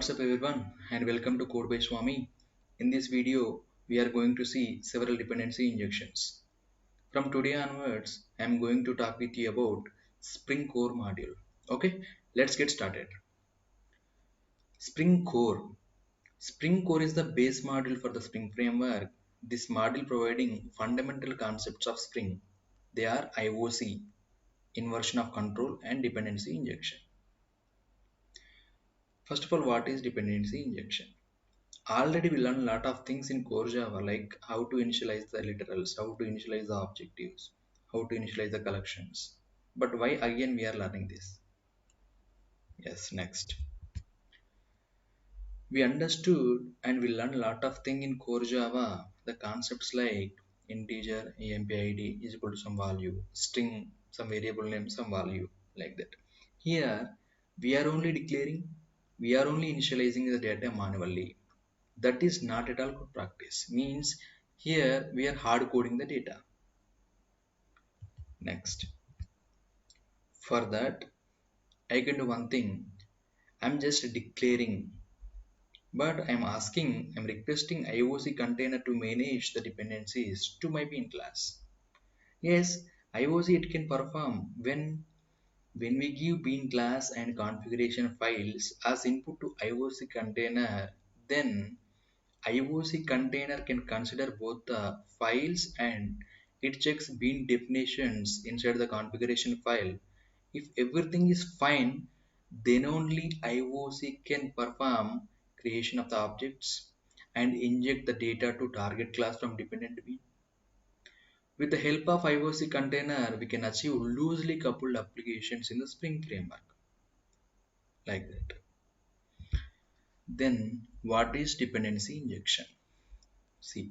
What's up everyone and welcome to Code by Swami. In this video, we are going to see several dependency injections. From today onwards, I am going to talk with you about Spring Core module. Okay, let's get started. Spring Core. Spring Core is the base module for the Spring framework. This module providing fundamental concepts of Spring. They are IOC, inversion of control and dependency injection. First of all, what is dependency injection? Already we learned a lot of things in core Java, like how to initialize the literals, how to initialize the objectives, how to initialize the collections. But why again we are learning this? Yes, next. We understood and we learned a lot of things in core Java. The concepts like integer, empid is equal to some value, string, some variable name, some value, like that. Here we are only declaring, we are only initializing the data manually. That is not at all good practice. Means here we are hard coding the data. Next, for that I can do one thing. I'm just declaring, but I'm requesting IOC container to manage the dependencies to my bean class. Yes, IOC it can perform when we give bean class and configuration files as input to IOC container, then IOC container can consider both the files and it checks bean definitions inside the configuration file. If everything is fine, then only IOC can perform creation of the objects and inject the data to target class from dependent bean. With the help of IOC container, we can achieve loosely coupled applications in the Spring framework like that. Then what is dependency injection? See,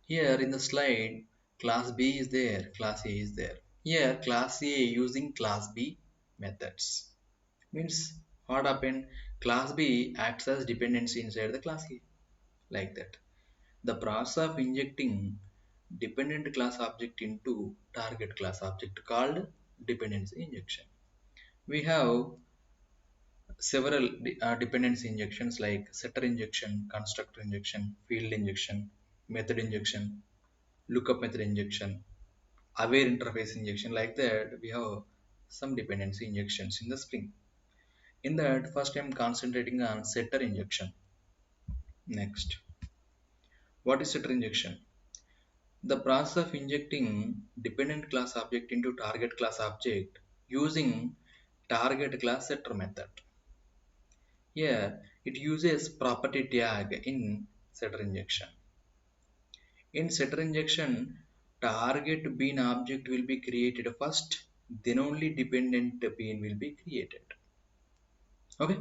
here in the slide, class B is there, class A is there. Here, class A using class B methods. Means what happened? Class B acts as dependency inside the class A, like that. The process of injecting dependent class object into target class object called dependency injection. We have several dependency injections like setter injection, constructor injection, field injection, method injection, lookup method injection, aware interface injection. Like that we have some dependency injections in the Spring. In that, first I'm concentrating on setter injection. Next, what is setter injection? The process of injecting dependent class object into target class object using target class setter method. Here it uses property tag in setter injection. In setter injection, target bean object will be created first, then only dependent bean will be created. Okay,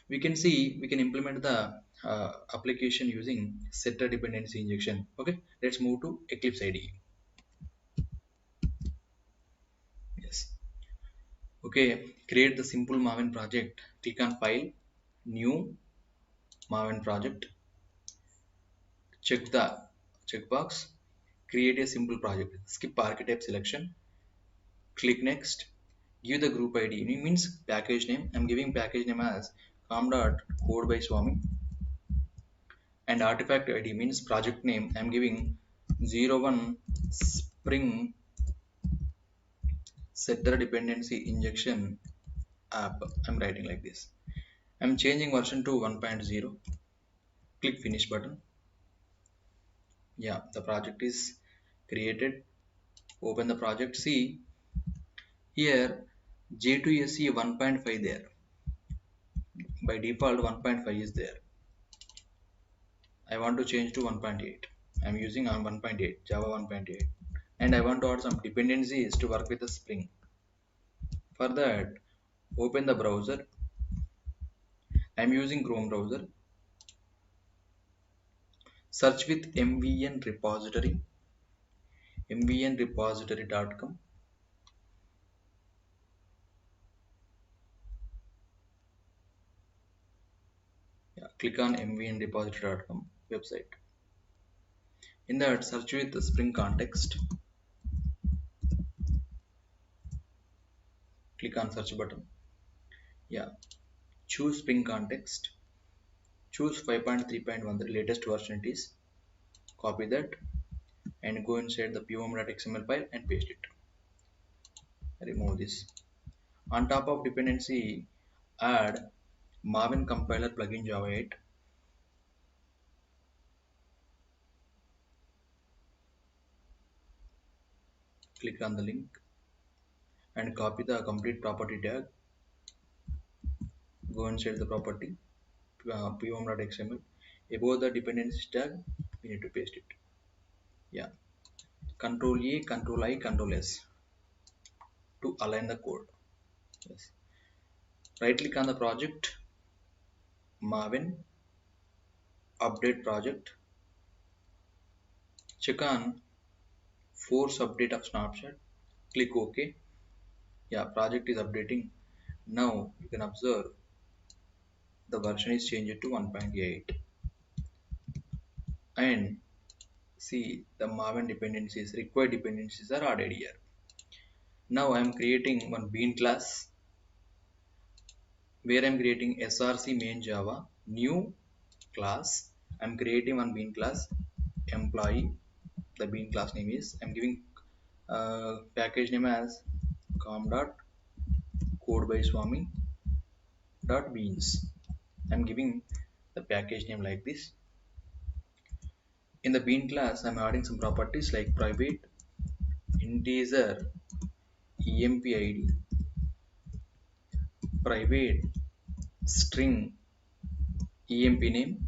we can see we can implement the application using setter dependency injection. Okay, let's move to Eclipse IDE. Yes. Okay, create the simple Maven project. Click on File, New, Maven project. Check the checkbox. Create a simple project. Skip archetype selection. Click Next. Give the group ID. It means package name. I'm giving package name as com.code by Swami. And artifact ID means project name. I'm giving 01 Spring Setter Dependency Injection app. I'm writing like this. I'm changing version to 1.0. Click Finish button. Yeah, the project is created. Open the project. See here J2SE 1.5 there. By default 1.5 is there. I want to change to 1.8. I'm using on 1.8 Java 1.8 and I want to add some dependencies to work with the Spring. For that, open the browser. I'm using Chrome browser. Search with mvn repository, mvnrepository.com. Yeah, click on mvnrepository.com website. In that, search with the Spring context. Click on search button. Yeah, choose Spring context. choose 5.3.1, the latest version it is. Copy that and go inside the pom.xml file and paste it. Remove this. On top of dependency, add Maven compiler plugin Java 8. Click on the link and copy the complete property tag. Go inside the property pom.xml. Above the dependencies tag, we need to paste it. Yeah. Control A, Control I, Control S to align the code. Yes. Right click on the project, Maven, update project. Check on force update of snapshot. Click OK. Yeah, project is updating. Now you can observe the version is changed to 1.8 and see the Maven dependencies, required dependencies are added here. Now I am creating one bean class where I am creating src main Java new class. I am creating one bean class employee. The bean class name is, I'm giving package name as com dot code by swami dot beans. I'm giving the package name like this. In the bean class, I'm adding some properties like private integer emp id, private string emp name,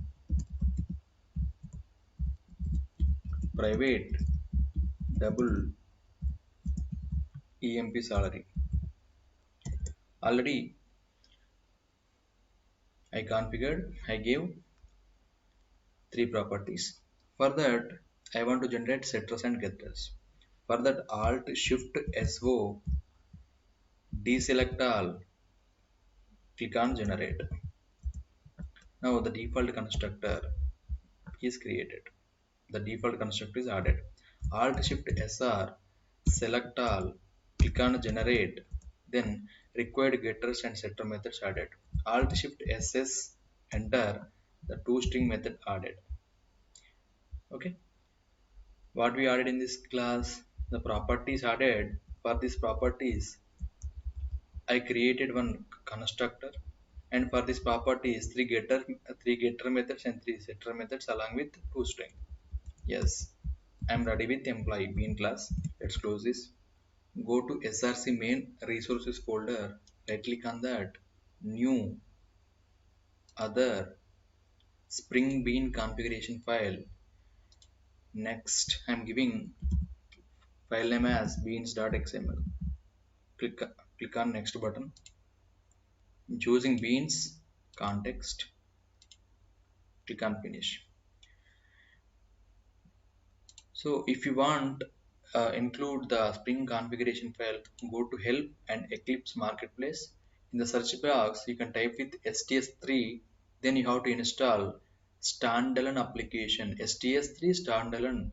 private double emp salary. Already I configured, I gave three properties. For that, I want to generate setters and getters. For that, Alt Shift SO, deselect all, click on generate. Now the default constructor is created. The default constructor is added. Alt Shift SR, select all, click on generate. Then required getters and setter methods added. Alt Shift SS, enter the toString method added. Okay. What we added in this class, the properties added. For these properties, I created one constructor, and for this properties, three getter methods and three setter methods along with toString. Yes, I'm ready with employee bean class. Let's close this. Go to src main resources folder. Right click on that. New other Spring Bean configuration file. Next, I'm giving file name as beans.xml. Click click on next button. Choosing beans context. Click on finish. So if you want include the Spring configuration file, go to help and Eclipse Marketplace. In the search box, you can type with STS3. Then you have to install standalone application STS3 standalone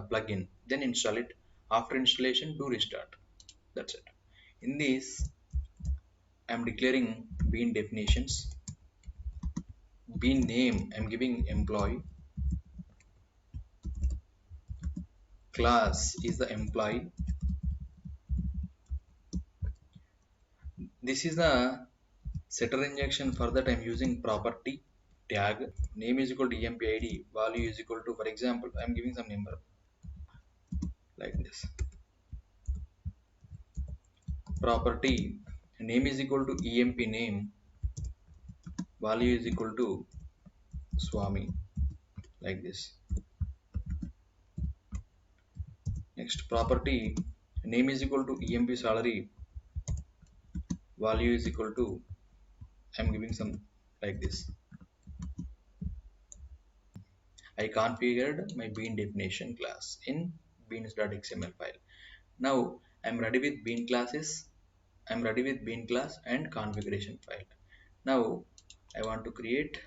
plugin. Then install it. After installation, do restart. That's it. In this, I'm declaring bean definitions. Bean name, I'm giving employee. Class is the employee. This is the setter injection. For that, I'm using property tag. Name is equal to emp id. Value is equal to, for example, I'm giving some number like this. Property name is equal to emp name. Value is equal to Swami like this. Next, property name is equal to emp salary. Value is equal to, I'm giving some like this. I configured my bean definition class in beans.xml file. Now I'm ready with bean classes. I'm ready with bean class and configuration file. Now I want to create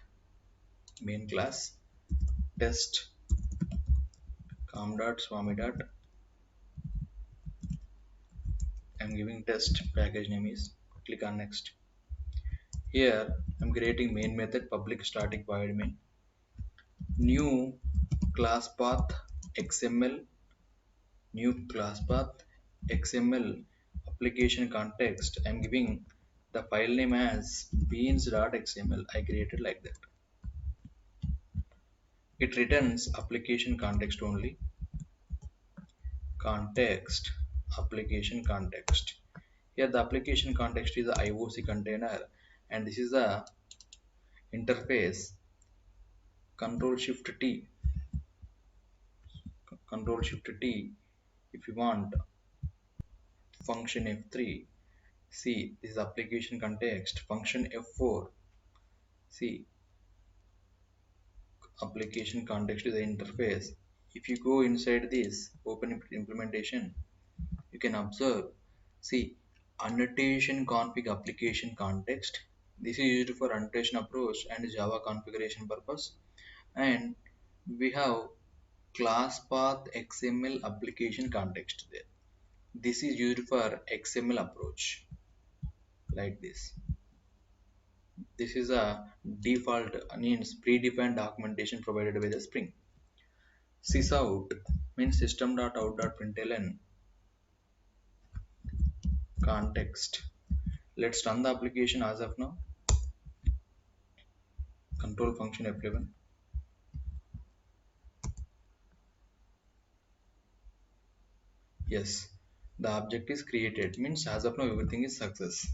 main class test com.swami. I'm giving test, package name is, click on next. Here I'm creating main method public static void main, new class path XML, new class path XML application context. I'm giving the file name as beans.xml. I created like that. It returns application context only. Context, application context. Here the application context is the IOC container, and this is the interface. Control Shift T, Control Shift T. If you want function F3, see this is application context. Function F4, see application context is the interface. If you go inside this open implementation, you can observe, see, annotation config application context. This is used for annotation approach and Java configuration purpose. And we have class path XML application context there. This is used for XML approach like this. This is a default, means predefined documentation provided by the Spring. Sysout means system.out.println context. Let's run the application as of now. Control function F11. Yes, the object is created, means as of now everything is success.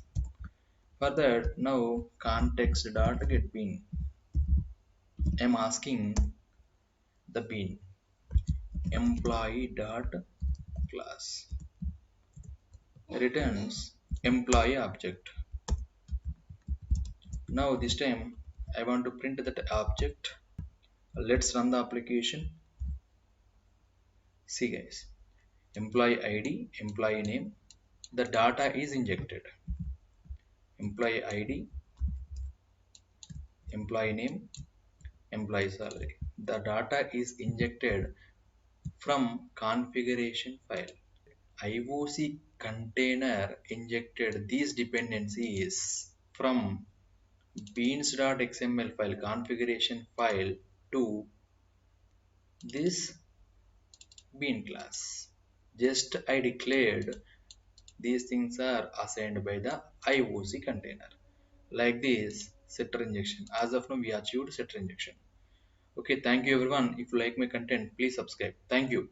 For that, now context dot get bean. I'm asking the bean employee dot class returns employee object. Now this time I want to print that object. Let's run the application. See guys, employee ID, employee name, the data is injected. Employee ID, employee name, employee salary. The data is injected from configuration file. IOC container injected these dependencies from beans.xml file configuration file to this bean class. Just I declared these things are assigned by the IOC container. Like this setter injection. As of now we achieved setter injection. Okay, thank you everyone. If you like my content, please subscribe. Thank you.